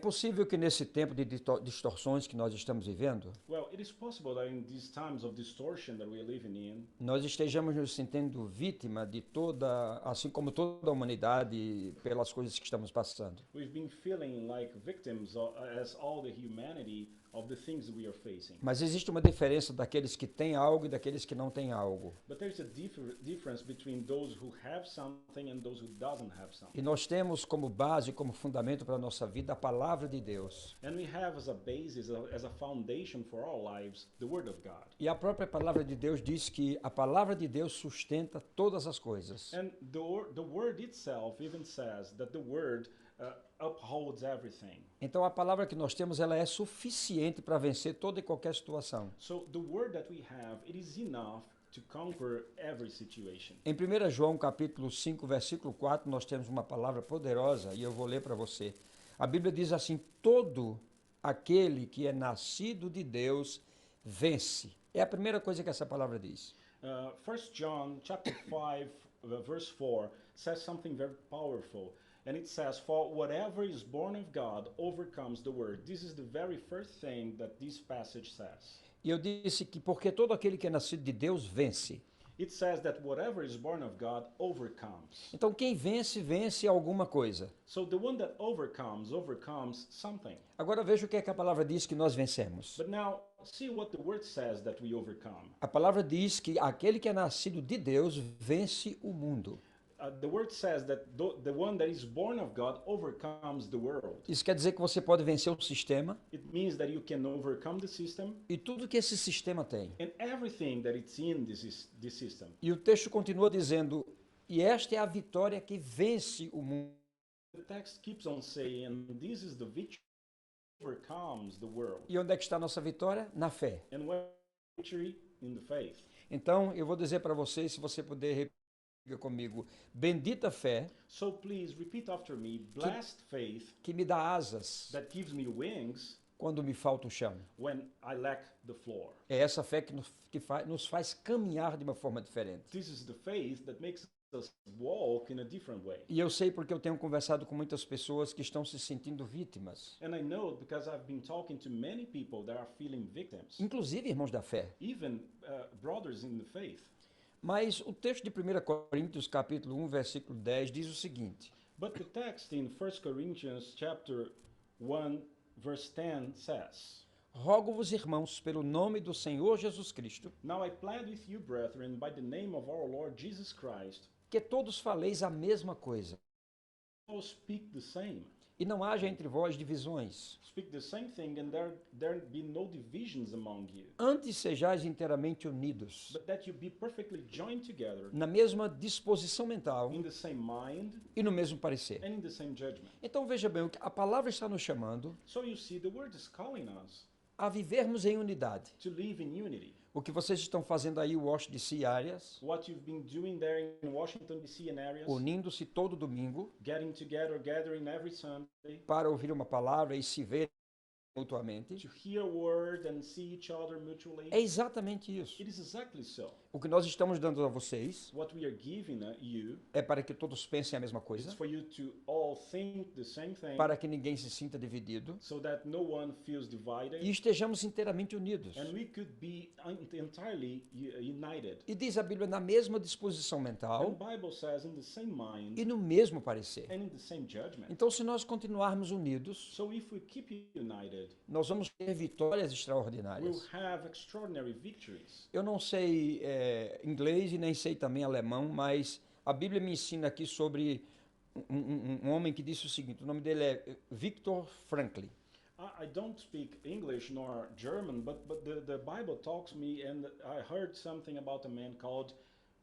possível que nesse tempo de distorções que nós estamos vivendo, Well, it is possible that in these times of distortion that we are living in, nós estejamos nos sentindo vítima de toda, assim como toda a humanidade, pelas coisas que estamos passando. we've been feeling like victims as all the humanity of the things we are facing. Mas existe uma diferença daqueles que têm algo e daqueles que não têm algo. But there's a difference between those who have something and those who doesn't have something. E nós temos como base, como fundamento para a nossa vida, a palavra de Deus. And we have as a basis, as a foundation for our lives, the Word of God. E a própria palavra de Deus diz que a palavra de Deus sustenta todas as coisas. And the Word itself even says that the Word upholds everything. Então a palavra que nós temos, ela é suficiente para vencer toda e qualquer situação. So the Word that we have, it is enough to conquer every situation. Em 1 João capítulo 5, versículo 4, nós temos uma palavra poderosa e eu vou ler para você. A Bíblia diz assim: todo aquele que é nascido de Deus vence. É a primeira coisa que essa palavra diz. 1 John chapter 5 verse 4 says something very powerful. And it says, for whatever is born of God overcomes the world. This is the very first thing that this passage says. E eu disse que porque todo aquele que é nascido de Deus vence. It says that whatever is born of God overcomes. Então quem vence, vence alguma coisa. So the one that overcomes something. Agora veja o que é que a palavra diz que nós vencemos. But now, see what the word says that we overcome. A palavra diz que aquele que é nascido de Deus vence o mundo. The word says that the one that is born of God overcomes the world. Isso quer dizer que você pode vencer o sistema It means that you can overcome the system e tudo que esse sistema tem. and everything that it's in this system. E o texto continua dizendo: e esta é a vitória que vence o mundo. The text keeps on saying, this is the victory that overcomes the world. E onde é que está a nossa vitória? Na fé. And what victory? In the faith. Então eu vou dizer para vocês, se você puder repetir comigo: bendita fé So please repeat after me, blessed faith que me dá asas that gives me wings quando me falta o chão. when I lack the floor. É essa fé que nos faz caminhar de uma forma diferente. This is the faith that makes us walk in a different way. E eu sei porque eu tenho conversado com muitas pessoas que estão se sentindo vítimas, And I know because I've been talking to many people that are feeling victims, inclusive irmãos da fé. even brothers in the faith. Mas o texto de 1 Coríntios, capítulo 1, versículo 10, diz o seguinte: But the text in 1 Corinthians chapter 1 verse 10 says, rogo-vos, irmãos, pelo nome do Senhor Jesus Cristo, Now I plead with you, brethren, by the name of our Lord Jesus Christ, que todos faleis a mesma coisa, all speak the same. e não haja entre vós divisões. Speak the same thing, and there be no divisions among you, Antes sejais inteiramente unidos, but that you be perfectly joined together na mesma disposição mental in the same mind e no mesmo parecer. and in the same judgment. Então veja bem, a palavra está nos chamando So you see, the word is calling us a vivermos em unidade. to live in unity. O que vocês estão fazendo aí, Washington DC áreas, What you've been doing there in Washington, D.C. and areas, unindo-se todo domingo getting together, gathering every Sunday para ouvir uma palavra e se ver mutuamente, to hear a word and see each other mutually. é exatamente isso. It is exactly so. O que nós estamos dando a vocês What we are giving you é para que todos pensem a mesma is coisa, for you to all think the same thing, para que ninguém se sinta dividido so that no one feels divided, e estejamos inteiramente unidos. and we could be entirely united. E diz a Bíblia, na mesma disposição And mental the Bible says in the same mind e no mesmo parecer. and in the same judgment. Então, se nós continuarmos unidos, So if we keep united, nós vamos ter vitórias we'll extraordinárias. have extraordinary victories. Eu não sei inglês e nem sei também alemão, mas a Bíblia me ensina aqui sobre um homem que disse o seguinte: o nome dele é Viktor Frankl. I don't speak English nor German, but the Bible talks me, and I heard something about a man called,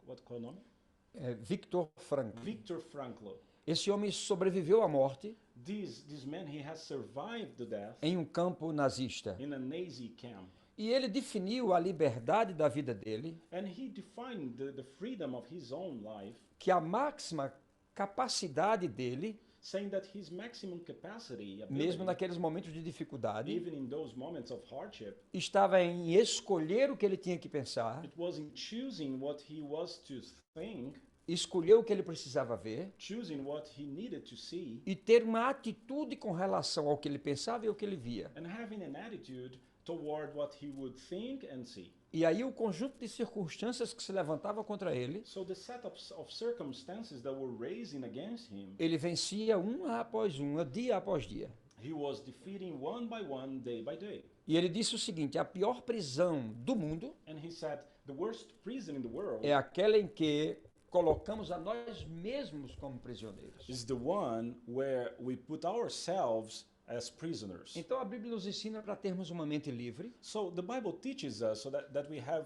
what called name? Viktor Frankl. Viktor Frankl. Esse homem sobreviveu à morte This man, he has survived the death em um campo nazista. in a Nazi camp. E ele definiu a liberdade da vida dele, And he defined the freedom of his own life, que a máxima capacidade dele, saying that his maximum capacity, mesmo ability, naqueles momentos de dificuldade, even in those moments of hardship, estava em escolher o que ele tinha que pensar it was in choosing what he was to think escolher o que ele precisava ver choosing what he needed to see, e ter uma atitude com relação ao que ele pensava e ao que ele via. and having an attitude toward what he would think and see. E aí o conjunto de circunstâncias que se levantava contra ele, So the set of circumstances that were raising against him, ele vencia uma após uma, dia após dia. he was defeating one by one, day by day. E ele disse o seguinte: a pior prisão do mundo And he said, the worst prison in the world é aquela em que colocamos a nós mesmos como prisioneiros. is the one where we put ourselves as prisoners. Então a Bíblia nos ensina para termos uma mente livre, So the Bible teaches us so that we have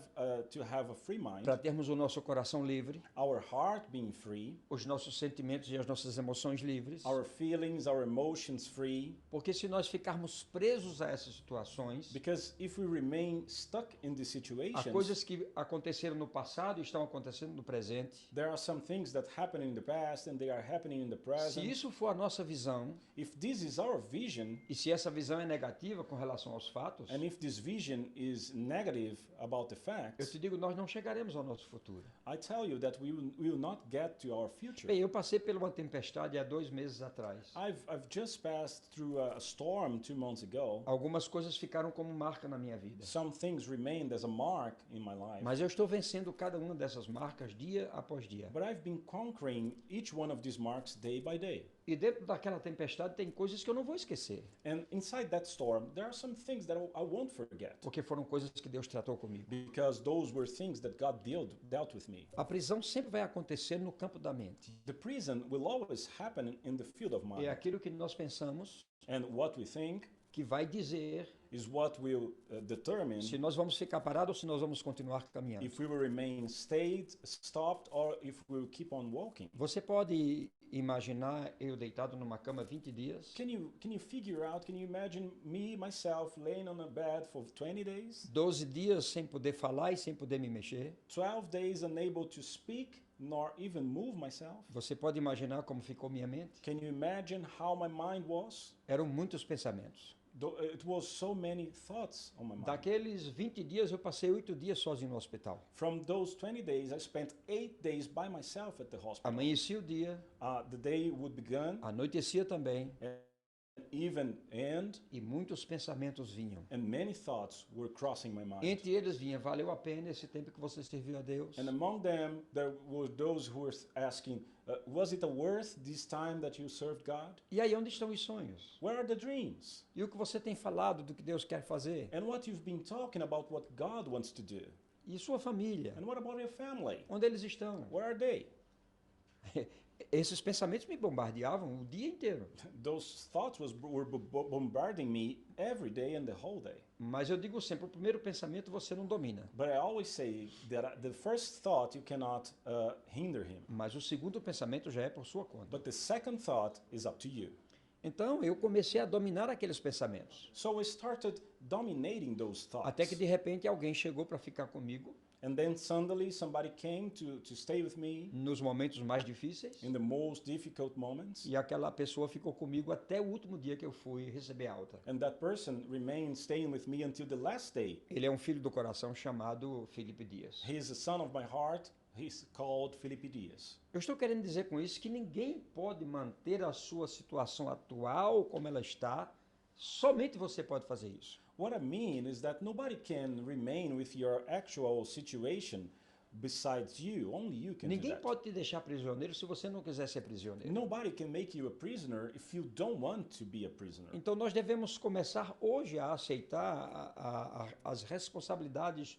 to have a free mind, para termos o nosso coração livre, our heart being free, os nossos sentimentos e as nossas emoções livres. our feelings, our emotions free. Porque se nós ficarmos presos a essas situações, Because if we remain stuck in these há situations, coisas que aconteceram no passado e estão acontecendo no presente. there are some things that happened in the past and they are happening in the Se present. isso for a nossa visão, If this is our vision, e se essa visão é negativa com relação aos fatos, and if this vision is negative about the eu facts, te digo, nós não chegaremos ao nosso futuro. I tell you that we will not get to our future. Bem, eu passei por uma tempestade há 2 meses atrás. I've just passed through a storm 2 months ago. Algumas coisas ficaram como marca na minha vida. Some things remained as a mark in my life. Mas eu estou vencendo cada uma dessas marcas dia após dia. But I've been conquering each one of these marks day by day. E dentro daquela tempestade tem coisas que eu não vou esquecer, And inside that storm, there are some things that I won't forget. porque foram coisas que Deus tratou comigo. Because those were things that God dealt with me. A prisão sempre vai acontecer no campo da mente. The prison will always happen in the field of É mind. aquilo que nós pensamos And what we think que vai dizer is what will determine se nós vamos ficar parados ou se nós vamos continuar caminhando. if we will remain stopped, or if we will keep on walking. Você pode imaginar eu deitado numa cama 20 dias, Can you figure out, can you imagine myself laying on a bed for 20 days? 12 dias sem poder falar e sem poder me mexer? 12 days unable to speak nor even move myself? Você pode imaginar como ficou minha mente? Can you imagine how my mind was? Eram muitos pensamentos. It was so many thoughts on my mind. Daqueles 20 dias eu passei 8 dias sozinho no hospital. From those 20 days, I spent 8 days by myself at the hospital. Amanhecia o dia, The day would begin, anoitecia também, even end, e muitos pensamentos vinham. and many thoughts were crossing my mind. Entre eles vinha: valeu a pena esse tempo que você serviu a Deus? And among them, there were those who were asking, was it worth this time that you served God? E aí, onde estão os sonhos? Where are the dreams? E o que você tem falado do que Deus quer fazer? And what you've been talking about what God wants to do? E sua família? And what about your family? Onde eles estão? Where are they? Esses pensamentos me bombardeavam o dia inteiro. Those thoughts were bombarding me every day and the whole day. Mas eu digo sempre, o primeiro pensamento você não domina. But I always say that the first thought you cannot hinder him. Mas o segundo pensamento já é por sua conta. But the second thought is up to you. Então eu comecei a dominar aqueles pensamentos. So I started dominating those thoughts. Até que de repente alguém chegou para ficar comigo And then suddenly somebody came to stay with me nos momentos mais difíceis. in the most difficult moments. E aquela pessoa ficou comigo até o último dia que eu fui receber alta. And that person remained staying with me until the last day. Ele é um filho do coração chamado Felipe Dias. He is a son of my heart. He's called Felipe Dias. Eu estou querendo dizer com isso que ninguém pode manter a sua situação atual como ela está. Somente você pode fazer isso. What I mean is that nobody can remain with your actual situation besides you. Only you can do Ninguém that. pode te deixar prisioneiro se você não quiser ser prisioneiro. Nobody can make you a prisoner if you don't want to be a prisoner. Então nós devemos começar hoje a aceitar as responsabilidades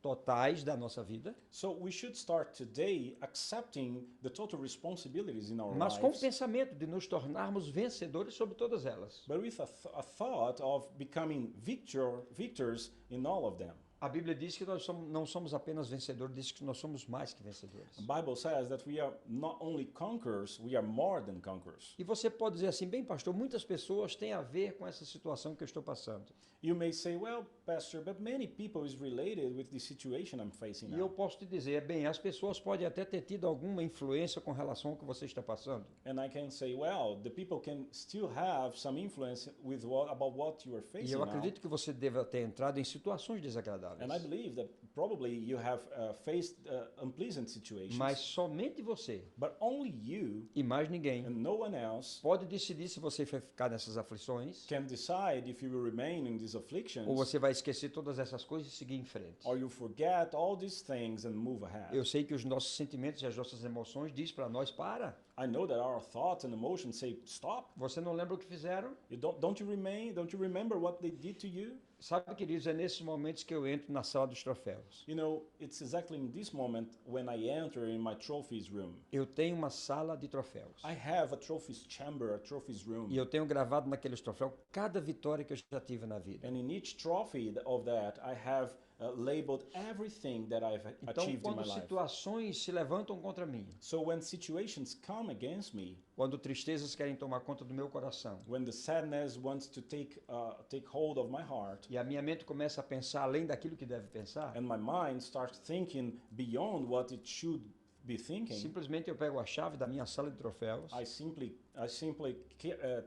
totais da nossa vida, So we should start today accepting the total responsibilities in our mas com o lives, pensamento de nos tornarmos vencedores sobre todas elas. but with a thought of becoming victors in all of them. A Bíblia diz que nós não somos apenas vencedores, diz que nós somos mais que vencedores. The Bible says that we are not only conquerors, we are more than conquerors. E você pode dizer assim, bem, pastor, muitas pessoas têm a ver com essa situação que eu estou passando. You may say, well, Pastor, but many people is related with the situation I'm facing E eu now. posso te dizer, bem, as pessoas podem até ter tido alguma influência com relação ao que você está passando. And I can say, well, the people can still have some influence with about what you are E facing eu now. acredito que você deva ter entrado em situações desagradáveis. desagradáveis. And I believe that probably you have faced unpleasant situations, Mas somente você but only you e mais ninguém and no one else pode decidir se você vai ficar nessas aflições can decide if you will remain in these afflictions ou você vai esquecer todas essas coisas e seguir em frente. or you forget all these things and move ahead. Eu sei que os nossos sentimentos e as nossas emoções diz para nós, para. I know that our thoughts and emotions say, stop. Você não lembra o que fizeram? Don't you remember what they did to you? Sabe, queridos, é nesses momentos que eu entro na sala dos troféus. You know, it's exactly in this moment when I enter in my trophies room. Eu tenho uma sala de troféus. I have a trophies chamber, a trophies room. E eu tenho gravado naqueles troféus cada vitória que eu já tive na vida. And in each trophy of that, I have labeled everything that I've Então, achieved in quando my life. situações se levantam contra mim, So when situations come against me, quando tristezas querem tomar conta do meu coração, when the sadness wants to take hold of my heart, e a minha mente começa a pensar além daquilo que deve pensar, and my mind starts thinking beyond what it should be thinking, simplesmente eu pego a chave da minha sala de troféus I simply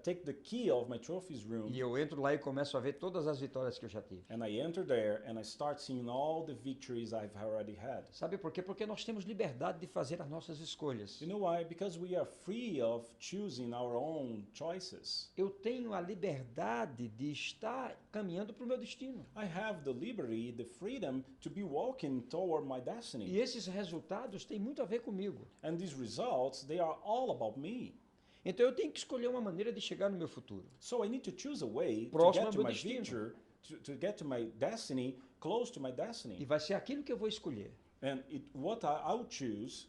take the key of my trophies room, e eu entro lá e começo a ver todas as vitórias que eu já tive. and I enter there and I start seeing all the victories I've already had. Sabe por quê? Porque nós temos liberdade de fazer as nossas escolhas. You know why? Because we are free of choosing our own choices. Eu tenho a liberdade de estar caminhando para o meu destino. I have the liberty, the freedom to be walking toward my E destiny. esses resultados têm muito a ver comigo. And these results, they are all about me. Então eu tenho que escolher uma maneira de chegar no meu futuro. So I need to choose a way to Próximo get ao to meu my destino. future, to get to my destiny, close to my E destiny. vai ser aquilo que eu vou escolher. And what I'll choose,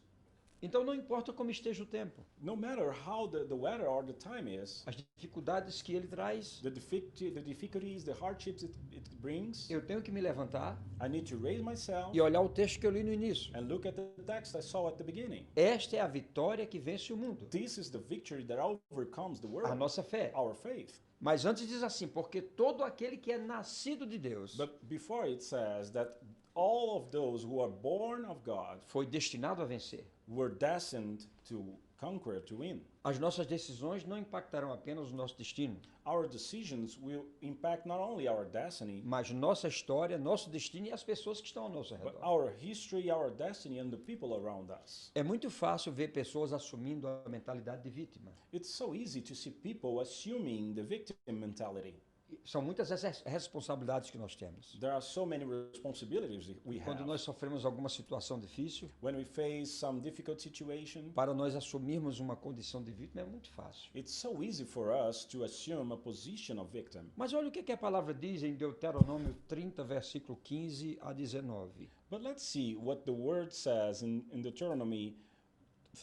Então não importa como esteja o tempo, no matter how the weather or the time is, as dificuldades que ele traz, the difficulties, the hardships it brings, eu tenho que me levantar I need to raise myself e olhar o texto que eu li no início. and look at the text I saw at the beginning. Esta é a vitória que vence o mundo, This is the victory that overcomes the a world, nossa fé. our faith. Mas antes diz assim, porque todo aquele que é nascido de Deus But before it says that all of those who are born of God foi destinado a vencer. were destined to conquer, to win. As nossas decisões não impactarão apenas o nosso destino, Our decisions will impact not only our destiny, mas nossa história, nosso destino e as pessoas que estão ao nosso but redor. our history, our destiny, and the people around us. É muito fácil ver pessoas assumindo a mentalidade de vítima. It's so easy to see people assuming the victim mentality. São muitas as responsabilidades que nós temos. There are so many responsibilities we Quando have. nós sofremos alguma situação difícil, When we face some difficult situation, para nós assumirmos uma condição de vítima é muito fácil. it's so easy for us to assume a position of victim. Mas olha o que a palavra diz em Deuteronômio 30, versículo 15 a 19. But let's see what the word says in Deuteronomy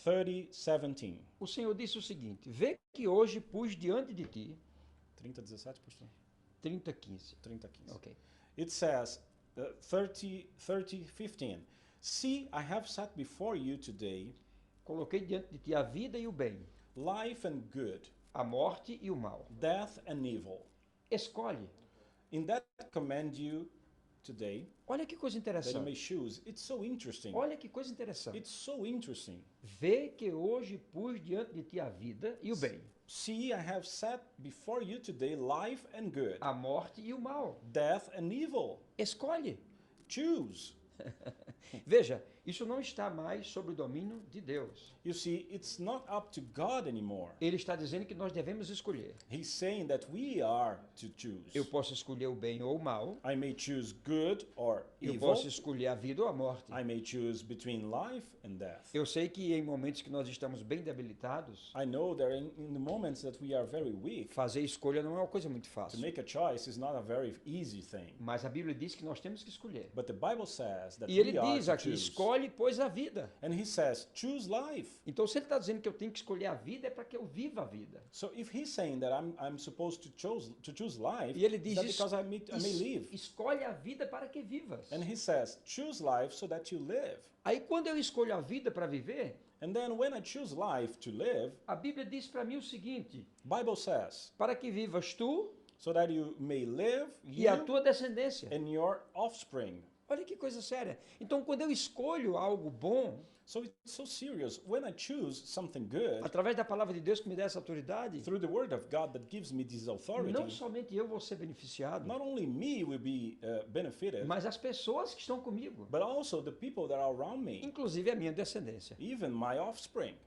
30:17. O Senhor disse o seguinte: vê que hoje pus diante de ti, 30:17%. 30, 15. 30:15. Ok. It says 30:15. See, I have set before you today Coloquei diante de ti a vida e o bem, life and good, a morte e o mal. death and evil. Escolhe. In that command you today Olha que coisa that you may interessante. choose. It's so interesting. Olha que coisa interessante. It's so interesting. Vê que hoje pus diante de ti a vida e o bem, See, I have set before you today life and good, a morte e o mal. death and evil. Escolhe. Choose. Veja, isso não está mais sob o domínio de Deus. You see, it's not up to God anymore. Ele está dizendo que nós devemos escolher. He's saying that we are to choose. Eu posso escolher o bem ou o mal. I may choose good or Eu evil. posso escolher a vida ou a morte. I may choose between life and death. Eu sei que em momentos que nós estamos bem debilitados, I know that in the moments that we are very weak, fazer escolha não é uma coisa muito to fácil. make a choice is not a very easy thing. Mas a Bíblia diz que nós temos que escolher. But the Bible says that E ele we are diz to aqui, choose. escolhe, pois, a vida. And he says, choose life. Então, se ele está dizendo que eu tenho que escolher a vida, é para que eu viva a vida. So if he's saying that I'm supposed to choose life, E ele is diz that isso, because I may live? escolhe a vida para que vivas. And he says, choose life so that you live. Aí, quando eu escolho a vida para viver, And then when I choose life to live, a Bíblia diz para mim o seguinte, Bible says, para que vivas tu so that you may live, e a you tua descendência. and your offspring. Olha que coisa séria. Então, quando eu escolho algo bom, So it's so serious. When I choose something good através da palavra de Deus que me dá essa autoridade, through the word of God that gives me this não authority, somente eu vou ser beneficiado, not only me will be benefited, mas as pessoas que estão comigo, but also the people that are around me, inclusive a minha descendência. even my offspring.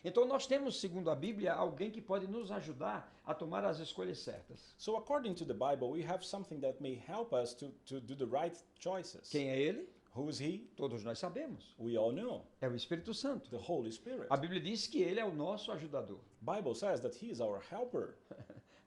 Então, nós temos, segundo a Bíblia, alguém que pode nos ajudar a tomar as escolhas certas. So according to the Bible, we have something that may help us to do the right choices. Quem é ele? Who is he? Todos nós sabemos. We all know. É o Espírito Santo. The Holy Spirit. A Bíblia diz que ele é o nosso ajudador. Bible says that he is our helper.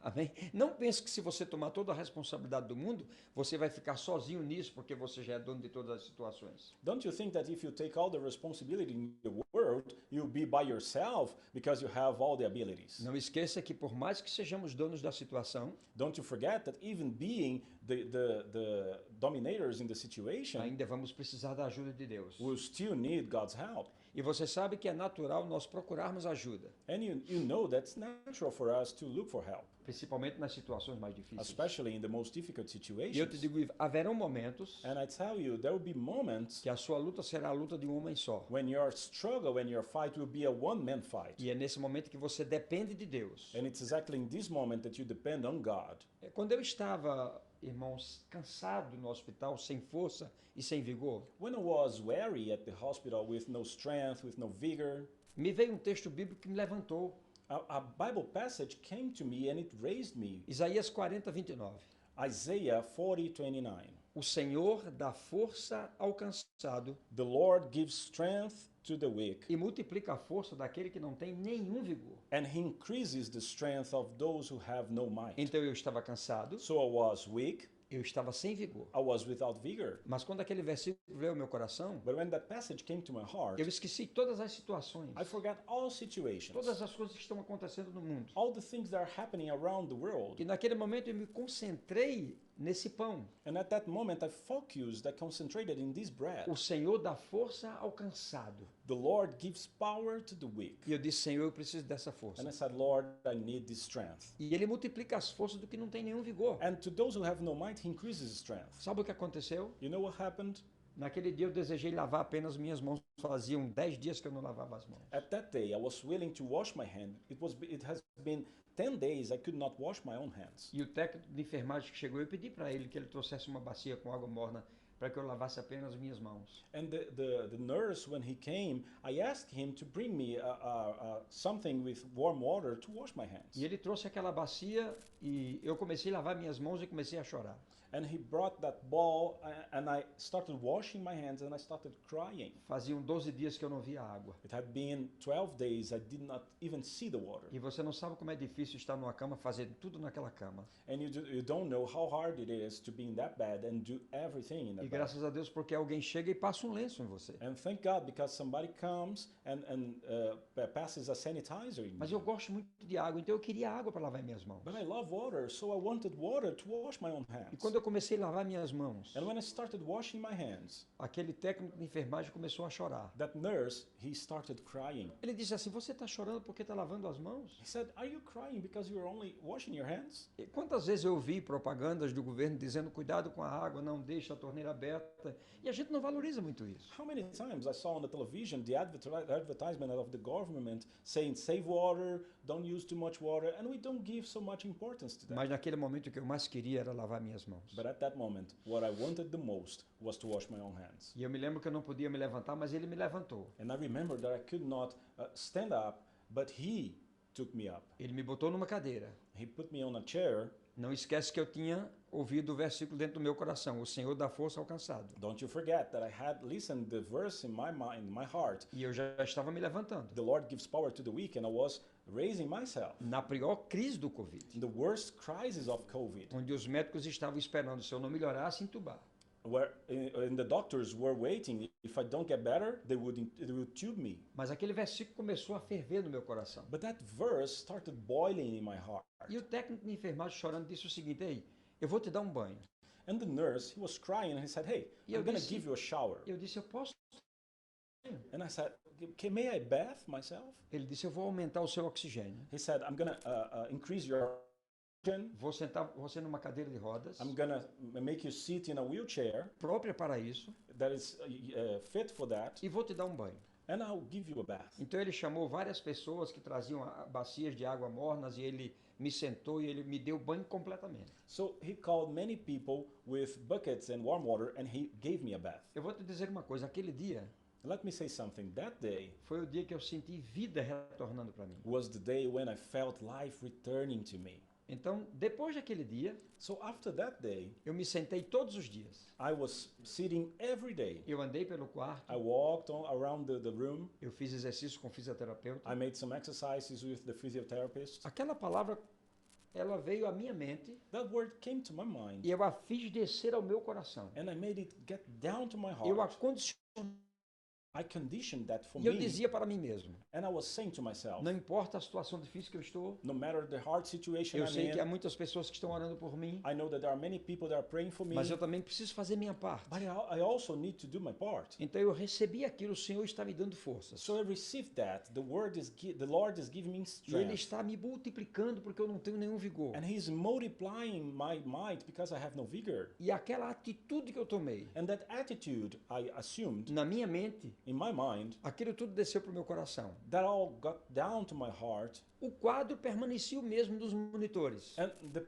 Amém? Não pense que se você tomar toda a responsabilidade do mundo, você vai ficar sozinho nisso, porque você já é dono de todas as situações. Don't you think that if you take all the responsibility in the world, you'll be by yourself because you have all the abilities? Não esqueça que por mais que sejamos donos da situação, Don't you forget that even being the dominators in the situation, ainda vamos precisar da ajuda de Deus. we'll still need God's help. E você sabe que é natural nós procurarmos ajuda, And you know that's natural for us to look for help, principalmente nas situações mais difíceis. especially in the most difficult E eu te situations. digo, haverão momentos And I tell you, there will be moments que a sua luta será a luta de um homem só. when your struggle, when your fight will be a one-man fight. E é nesse momento que você depende de Deus. And it's exactly in this moment that you depend on God. Quando eu estava, irmãos, cansado no hospital, sem força e sem vigor, When I was weary at the hospital with no strength, with no vigor, me veio um texto bíblico que me levantou. a Bible passage came to me and it raised me. Isaías 40, 29. Isaiah 40:29. O Senhor dá força ao cansado The Lord gives strength to the weak, e multiplica a força daquele que não tem nenhum vigor. and he increases the strength of those who have no might. Então eu estava cansado, So I was weak, eu estava sem vigor. I was without vigor. Mas quando aquele versículo veio ao meu coração, But when that passage came to my heart, eu esqueci todas as situações, I forgot all situations, todas as coisas que estão acontecendo no mundo. all the things that are happening around the world. E naquele momento eu me concentrei nesse pão. And at that moment, I focused, I concentrated in this bread. O Senhor dá força ao cansado. The Lord gives power to the weak. E eu disse, Senhor, eu preciso dessa força. And I said, Lord, I need this strength. E ele multiplica as forças do que não tem nenhum vigor. And to those who have no might, he increases strength. Sabe o que aconteceu? You know what happened? Naquele dia eu desejei lavar apenas minhas mãos. Faziam 10 dias que eu não lavava as mãos. At that day, I was willing to wash my hand. It has been 10 days I could not wash my own hands. E o técnico de enfermagem que chegou, eu pedi para ele que ele trouxesse uma bacia com água morna para que eu lavasse apenas minhas mãos. And the nurse, when he came, I asked him to bring me something with warm water to wash my hands. E ele trouxe aquela bacia e eu comecei a lavar minhas mãos e comecei a chorar. And he brought that bowl, and I started washing my hands, and I started crying. Faziam 12 dias que eu não via água. It had been 12 days I did not even see the water. E você não sabe como é difícil estar numa cama, fazer tudo naquela cama. And you don't know how hard it is to be in that bed and do everything in that E bed. graças a Deus porque alguém chega e passa um lenço em você. And thank God, because somebody comes and passes a sanitizer in Mas me. eu gosto muito de água, então eu queria água para lavar minhas mãos. But I love water, so I wanted water to wash my own E hands. quando eu comecei a lavar minhas mãos, And when I started washing my hands, aquele técnico de enfermagem começou a chorar. that nurse, he started crying. Ele disse assim, você está chorando porque está lavando as mãos? He said, "Are you crying because you're only washing your hands?" E quantas vezes eu vi propagandas do governo dizendo cuidado com a água, não deixe a torneira aberta, e a gente não valoriza muito isso. How many times I saw on the television the advertisement of the government saying save water, don't use too much water, and we don't give so much importance to that. Mas naquele momento o que eu mais queria era lavar minhas mãos. But at that moment, what I wanted the most was to wash my own hands. E eu me lembro que eu não podia me levantar, mas ele me levantou. And I remember that I could not stand up, but he took me up. Ele me botou numa cadeira. He put me on a chair. Não esquece que eu tinha ouvido o versículo dentro do meu coração, o Senhor dá força ao cansado. Don't you forget that I had listened the verse in my mind, in my heart. E eu já estava me levantando. The Lord gives power to the weak, and I was raising myself. Na pior crise do Covid, In the worst crisis of COVID, onde os médicos estavam esperando, se eu não melhorasse, entubar. where and the doctors were waiting. If I don't get better, they would tube me. Mas aquele versículo começou a ferver no meu coração. But that verse started boiling in my heart. E o técnico de enfermagem chorando disse o seguinte, ei, eu vou te dar um banho. And the nurse, he was crying, and he said, "Hey, E eu I'm gonna disse- give you a shower." Eu disse, eu posso? And I said, May I bath myself?" Ele disse, eu vou aumentar o seu oxigênio. He said, "I'm gonna increase your vou sentar você numa cadeira de rodas, I'm gonna make you sit in a wheelchair própria para isso, that is fit for that, e vou te dar um banho. and I'll give you a bath. Então ele chamou várias pessoas que traziam bacias de água mornas e ele me sentou e ele me deu banho completamente. So he called many people with buckets and warm water, and he gave me a bath. Eu vou te dizer uma coisa, aquele dia Let me say something. That day foi o dia que eu senti vida retornando para mim. was the day when I felt life returning to me. Então, depois daquele dia, So after that day, eu me sentei todos os dias. I was sitting every day. Eu andei pelo quarto, I walked around the room. eu fiz exercício com o fisioterapeuta. I made some exercises with the physiotherapist. Aquela palavra, ela veio à minha mente That word came to my mind, e eu a fiz descer ao meu coração. and I made it get down to my Eu heart. acondicionei. I conditioned that for E eu me, dizia para mim mesmo, and I was saying to myself, não importa a situação difícil que eu estou, no matter the hard situation eu I'm sei que há in, muitas pessoas que estão orando por mim, I know that there are many people that are praying for me, mas eu também preciso fazer minha parte. but I also need to do my part. Então eu recebi aquilo, o Senhor está me dando forças. So I received that. The Lord is giving me E Ele strength, está me multiplicando porque eu não tenho nenhum vigor. and He's multiplying my might because I have no vigor. E aquela atitude que eu tomei, And that attitude I assumed na minha mente, in my mind, aquilo tudo desceu para o meu coração. that all got down to my heart, O quadro permanecia o mesmo dos monitores, and the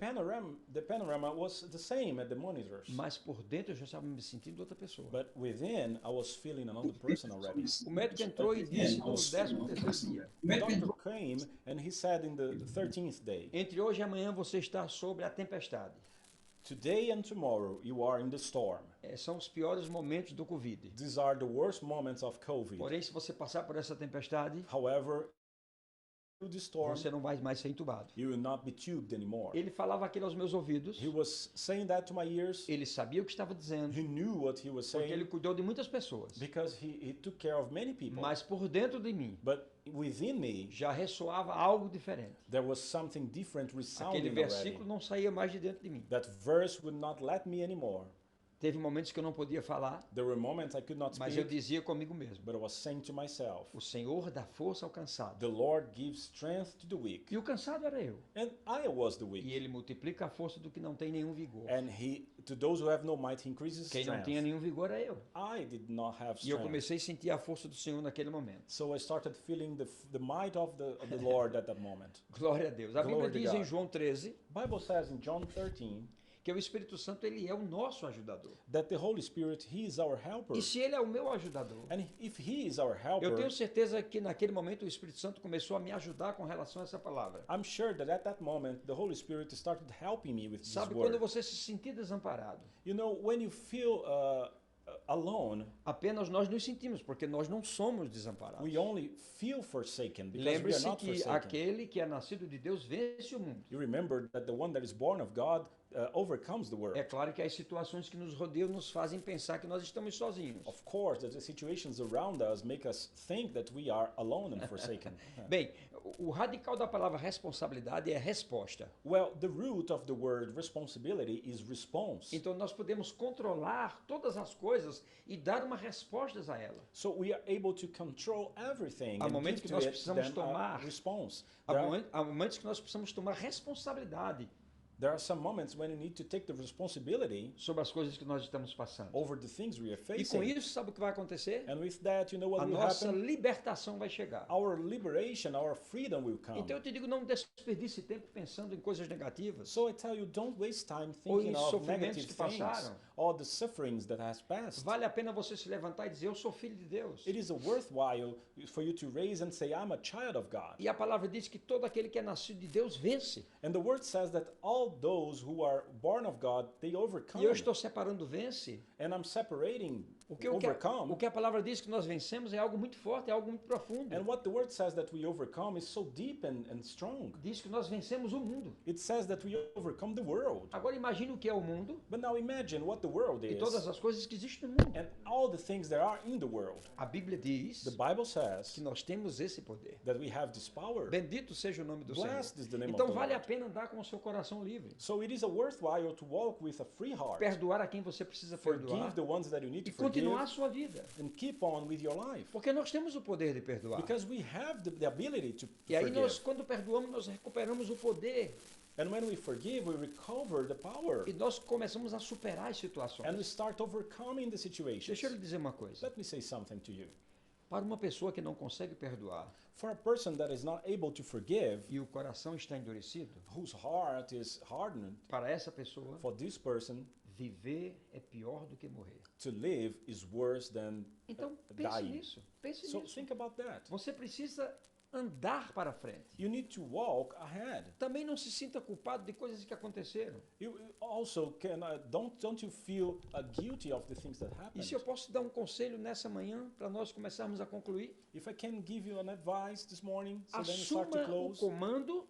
panorama was the same at the monitors. mas por dentro eu já estava me sentindo outra pessoa. But within, I was feeling another person already. O médico entrou e disse no 13º dia, The doctor came and he said in the 13th day, entre hoje e amanhã você está sobre a tempestade. today and tomorrow you are in the storm. São os piores momentos do Covid. These are the worst moments of COVID. Porém, se você passar por essa tempestade, However, through the storm, você não vai mais ser entubado. you will not be tubed anymore. Ele falava aquilo aos meus ouvidos, He was saying that to my ears. ele sabia o que estava dizendo, He knew what he was porque ele saying cuidou de muitas pessoas. because he took care of many people. Mas por dentro de mim But within me, já ressoava algo diferente. there was something different Aquele resounding versículo already. não saía mais de dentro de mim. That verse would not let me anymore. Teve momentos que eu não podia falar, There were moments I could not mas eu speak, dizia comigo mesmo: but I was saying to myself, o Senhor dá força ao cansado. the Lord gives strength to the weak. E o cansado era eu. And I was the E weak. ele multiplica a força do que não tem nenhum vigor. And to those who have no might, he increases Quem não strength. tinha nenhum vigor era eu. I did not have E eu strength. comecei a sentir a força do Senhor naquele momento. So I started feeling the might of the Lord at that moment. Glória a Deus. A Bíblia Glory to diz em God. João 13 Bible says in John 13 que o Espírito Santo ele é o nosso ajudador. that the Holy Spirit, he is our helper. E se ele é o meu ajudador, And if he is our eu helper, tenho certeza que naquele momento o Espírito Santo começou a me ajudar com relação a essa palavra. I'm sure that at that moment the Holy Spirit started helping me with this Sabe quando word. você se sentir desamparado? You know, when you feel alone, Apenas nós nos sentimos, porque nós não somos desamparados. we only feel forsaken because we are Lembre-se not que forsaken. aquele que é nascido de Deus vence o mundo. You remember that the one that is born of God overcomes the world. É claro que as situações que nos rodeiam nos fazem pensar que nós estamos sozinhos. Of course, that the situations around us make us think that we are alone and forsaken. Bem, o radical da palavra responsabilidade é resposta. Well, the root of the word responsibility is response. Então nós podemos controlar todas as coisas e dar uma resposta a ela. So we are able to control everything Há and momentos give que to nós it precisamos then tomar. a response. Há momentos que nós precisamos tomar responsabilidade There are some moments when you need to take the responsibility sobre as coisas que nós estamos passando. over the things we are E com facing. isso, sabe o que vai acontecer? And with that, you know what A will nossa happen? libertação vai chegar. Our liberation, our freedom will come. Então eu te digo, não desperdice tempo pensando em coisas negativas. So I tell you, don't waste time Ou thinking em of sofrimentos negative que things passaram. or the sufferings that has passed. Vale a pena você se levantar e dizer, eu sou filho de Deus. It is a worthwhile for you to raise and say, I'm a child of God. E a palavra diz que todo aquele que é nascido de Deus vence. And the word says that all those who are born of God, they overcome. E eu estou separando vence. And I'm separating O overcome. que a palavra diz que nós vencemos é algo muito forte, é algo muito profundo. And what the word says that we overcome is so deep and strong. Diz que nós vencemos o mundo. It says that we overcome the world. Agora imagine o que é o mundo But now imagine what the world e is todas as coisas que existem no mundo. and all the things there are in the world. A Bíblia diz The Bible says que nós temos esse poder. that we have this power. Bendito seja o nome do Senhor. Blessed is the name Então of the vale a Lord. pena andar com o seu coração livre. So it is a worthwhile to walk with a free heart. Perdoar a quem você precisa perdoar Forgive the ones that you need e to forgive continuar a sua vida. and keep on with your life. Porque nós temos o poder de perdoar. Because we have the ability to E aí forgive. nós, quando perdoamos, nós recuperamos o poder And when we forgive, we recover the power. E nós começamos a superar as And we situações. start overcoming the situations. Deixa eu lhe dizer uma coisa. Let me say something to you. Para uma pessoa que não consegue perdoar For a person that is not able to forgive, e o coração está endurecido, whose heart is hardened, para essa pessoa, for this person, viver é pior do que morrer. to live is worse than Então, pense dying. nisso. Pense So nisso. think about that. Você precisa andar para frente. You need to walk ahead. Também não se sinta culpado de coisas que aconteceram. You also can don't you feel guilty of the things that E happened? se eu posso dar um conselho nessa manhã para nós começarmos a concluir, If I can give you an advice this morning, so then you start to assuma o close. comando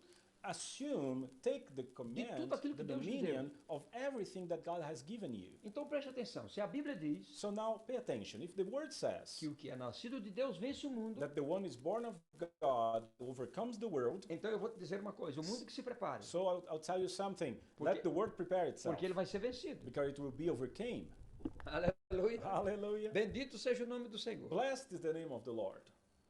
take the command, tudo aquilo que the Deus lhe dominion of everything that God has given you. Então preste atenção, se a Bíblia diz So now pay attention. If the word says que o que é nascido de Deus vence o mundo, that the one is born of God overcomes the world, então eu vou te dizer uma coisa, o mundo que se prepare, so I'll tell you something. Porque- Let the word prepare itself, porque ele vai ser vencido. because it will be overcame. Aleluia. Hallelujah. Bendito seja o nome do Senhor. Blessed is the name of the Lord.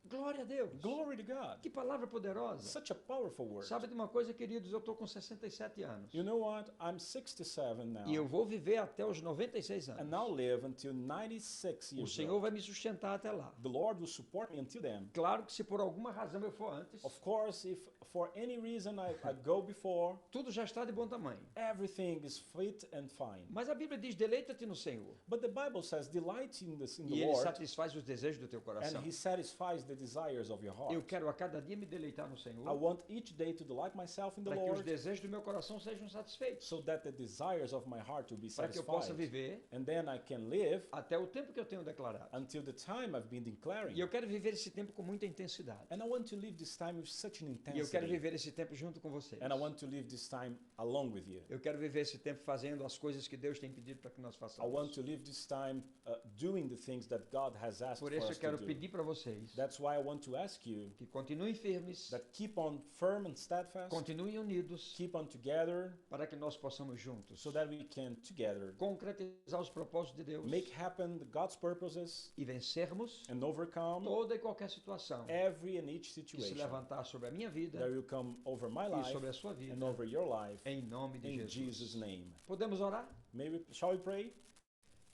Glória a Deus. Glory to God. Que palavra poderosa. Such a powerful word. Sabe de uma coisa, queridos, eu estou com 67 anos. You know what? I'm 67 now, E eu vou viver até os 96 anos. and now live until 96 O years Senhor old. vai me sustentar até lá. The Lord will support me until then. Claro que se por alguma razão eu for antes, Of course, if for any reason I go before, tudo já está de bom tamanho. everything is fit and fine. Mas a Bíblia diz, deleita-te no Senhor. But the Bible says, delight in E the Ele Lord, satisfaz os desejos do teu coração. and He satisfies the desires of your Eu heart. quero a cada dia me deleitar no I Senhor, want each day to delight myself in the para que os Lord, desejos do meu coração sejam satisfeitos. so that the desires of my heart will be Para que eu possa satisfied. viver And then I can live até o tempo que eu tenho declarado. until the time I've been declaring. E eu quero viver esse tempo com muita intensidade. And I want to live this time with such an E eu quero intensity. viver esse tempo junto com vocês. And I want to live this time along with you. Eu quero viver esse tempo fazendo as coisas que Deus tem pedido para que nós I want façamos. to live this time doing the things that God has asked Por for isso eu us to quero do. pedir para vocês That's why I want to ask you que continuem firmes, that keep on firm and steadfast, continuem unidos, keep on together, para que nós possamos juntos so that we can together concretizar os propósitos de Deus make happen God's purposes e vencermos and overcome toda e qualquer situação every and each que se situation levantar sobre a minha vida that will come over my e life sobre a sua and vida, over your life, em nome de in Jesus. Jesus' name. Podemos orar? Shall we pray?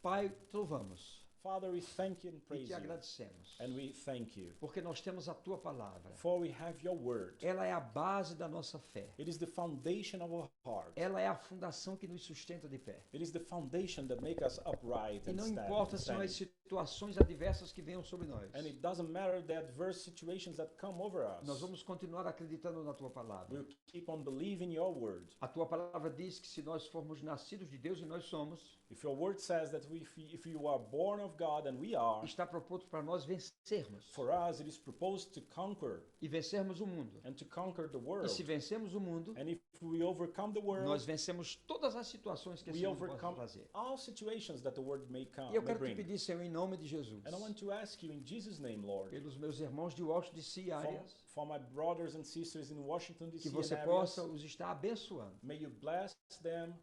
Pai, te louvamos Father, we thank you and e praise te you, agradecemos, and we thank you, porque nós temos a tua palavra. for we have your word. Ela é a base da nossa fé. It is the foundation of our heart. Ela é a fundação que nos sustenta de pé. It is the foundation that make us upright E and não importa se são as standing. situações adversas que venham sobre nós. And it doesn't matter the adverse situations that come over Nós us. vamos continuar acreditando na tua palavra. We'll keep on believing your word. A tua palavra diz que se nós formos nascidos de Deus, e nós somos, If your word says that if you are born of God, and we are, está proposto para nós vencermos. for us it is proposed to conquer E vencermos o mundo. and to conquer the E world. se vencemos o mundo, And if we overcome the world, nós vencemos todas as situações que esse we mundo pode overcome trazer. all situations that the world may come, E eu may quero te bring. pedir, Senhor, em nome de Jesus, And I want to ask you in Jesus' name, Lord, pelos meus irmãos de Washington DC e áreas, for my brothers and sisters in Washington, que D.C. você and possa areas, os estar abençoando. may you bless them.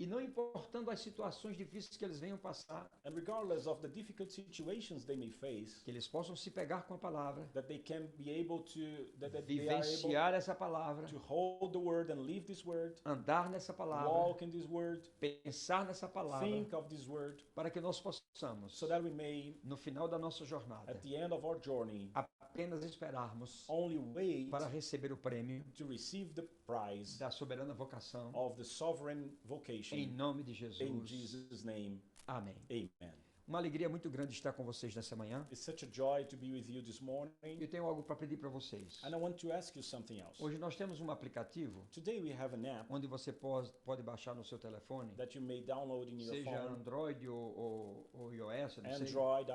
E não importando as situações difíceis que eles venham passar, And regardless of the difficult situations they may face, que eles possam se pegar com a palavra, that they can be able to, that they are able vivenciar essa palavra, to hold the word and live this word, andar nessa palavra, walk in this word, pensar nessa palavra, think of this word, para que nós possamos, so that we may, no final da nossa jornada, at the end of our journey, apenas esperarmos only wait para receber o prêmio to receive the prize da soberana vocação, of the sovereign em vocation. nome de In Jesus. Jesus' name, Amém. amen. Uma alegria muito grande estar com vocês nessa manhã. It's such a joy to be with you this Eu morning. tenho algo para pedir para vocês. And I want to ask you something else. Hoje nós temos um aplicativo Today we have an app onde você pode baixar no seu telefone, that you may download in your seja phone, Android ou iOS, eu não sei. Android,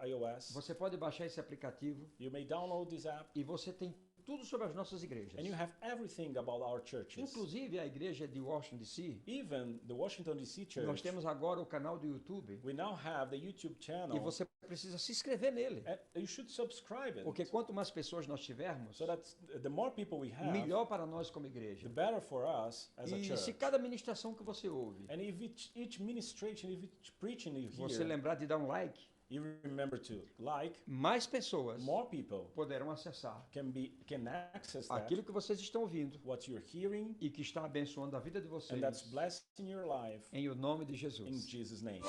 iOS. Você pode baixar esse aplicativo You may download this app, e você tem tudo sobre as nossas igrejas. and you have everything about our churches. Inclusive a igreja de Washington DC. Even the Washington D.C. Nós church, temos agora o canal do YouTube we now have the YouTube channel, e você precisa se inscrever nele. and you should subscribe it, Porque quanto mais pessoas nós tivermos, so that the more people we have, melhor para nós como the igreja. better for us as a E se church. cada ministração que você ouve, And if each ministration, if each preaching you você hear, lembrar de dar um like, You remember to like, mais pessoas more people poderão acessar can access that, aquilo que vocês estão ouvindo what you're hearing, e que está abençoando a vida de and that's vocês blessing your life em o nome de in Jesus. Jesus' name.